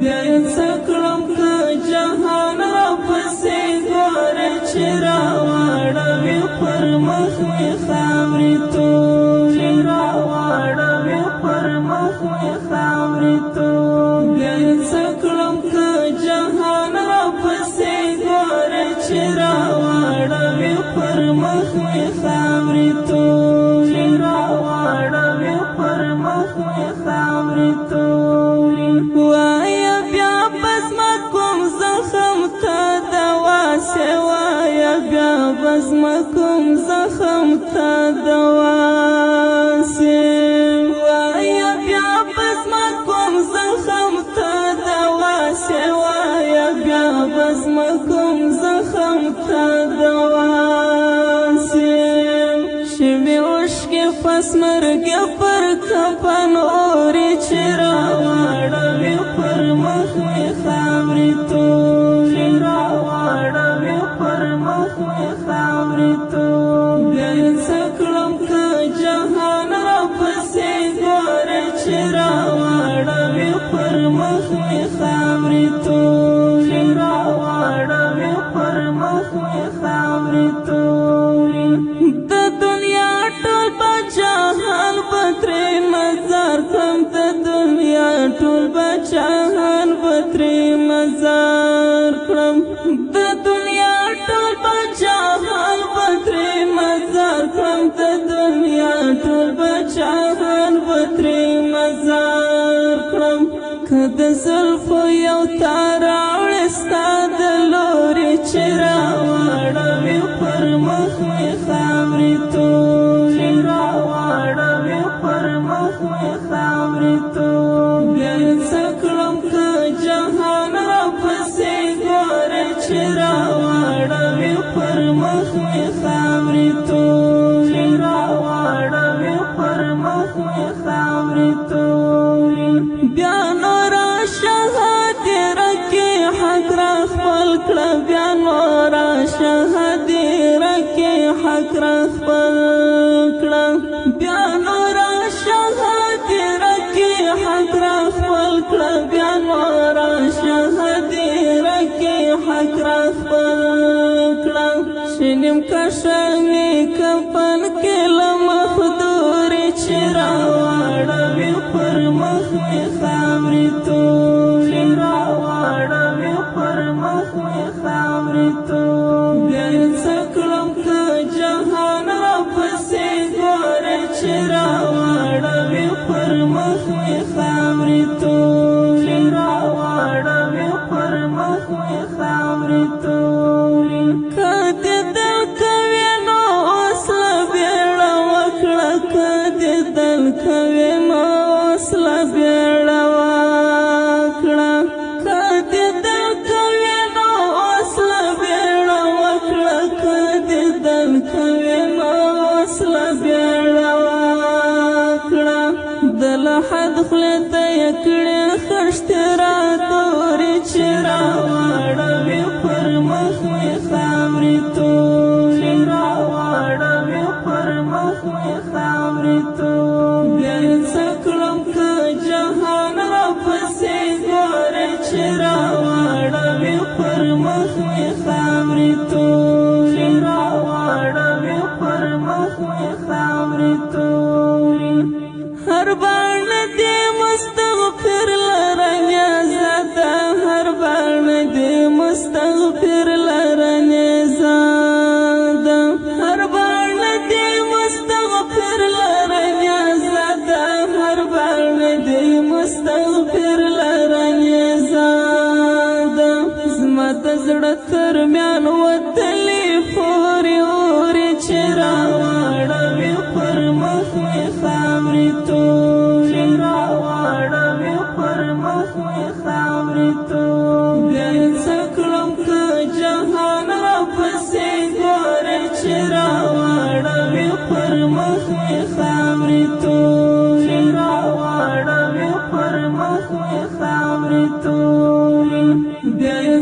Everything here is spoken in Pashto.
بیا یې څه کړم که جهان راپسې ګورې چې راواړوي پر مخ مې خاورې تورې راواړوي پر مخ مې خاورې تورې بیا یې څه کړم که جهان راپسې ګورې چې راواړوي پر مخ مې خاورې تورې راواړوي پر مخ مې خاورې تورې وایه بیا بس ما کوم زخم ته دوا سې وایه بیا بس ما کوم زخم ته دوا سې وایه بیا بس ما کوم زخم ته دوا سې وایه بیا بس ما کوم زخم ته دوا سې شوې اوښکې پس مرګه پر کفن اورې چې راواړوي پر مخ مې خاورې تورې راواړوي پر مخ مې خاورې تورې بیا یې څه کړم که جهان راپسې ګورې چې راواړوي پر مخ مې خاورې تورې راواړوي پر مخ مې خاورې تورې د دنیا ټول بادشاهان به ترې مزار کړم د دنیا ټول بادشاهان به ترې مزار کړم د دنیا ټول بادشاهان به ترې مزار کړم د دنیا ټول بادشاهان به ترې مزار کړم که د زلفو یو تار راوړې ستا د لورې چې راواړوي پر مخ مې خاورې تورې راواړوي پر مخ مې خاورې تورې بیا یې څه کړم که جهان راپسې ګورې چې راواړوي پر مخ مې خاورې تورې راواړوي پر مخ مې خاورې تورې بیا نو راشه هدیره کې حق را خپل کړه بیا نو راشه هدیره کې حق را خپل کړه بیا نو راشه هدیره کې حق را خپل کړه بیا نو راشه هدیره کې حق را خپل کړه شنیم کشمې کفن کې له مخدورې چې راواړوي پر مخ مې خاورې تورې راواړوي پر مخ مې خاورې تورې بیا یې څه کړم که جهان راپسې ګورې چې راواړوي پر مخ مې خاورې تورې راواړوي پر مخ مې خاورې تورې که دې دل کوې نو اوس له بیړه وکړه که دې دل کوې نو اوس له بیړه وکړه که دې دل کوې نو اوس له بیړه وکړه که دې دل کوې نو اوس له بیړه وکړه د لحد خولې ته یې کړې خښتې راتورې چې راواړوي پر مخ مې خاورې تورې راواړوي پر مخ مې خاورې تورې بیا یې څه کړم که جهان راپسې ګورې چې راواړوي پر مخ مې خاورې تورې راواړوي پر مخ مې خاورې تورې هر باڼه دې مستغفر لرنې زده هر باڼه دې مستغفر لرنې زده هر باڼه دې مستغفر لرنې زده هر باڼه دې مستغفر لرنې زده زما د زړه ترمیان وتلې پورې اورې چې راواړوي پر مخ مې خاورې تورې راواړوي پر مخ مې خاورې تورې بیا یې څه کړم که جهان راپسې ګورې چې راواړوي پر مخ مې خاورې تورې راواړوي پر مخ مې خاورې تورې بیا یې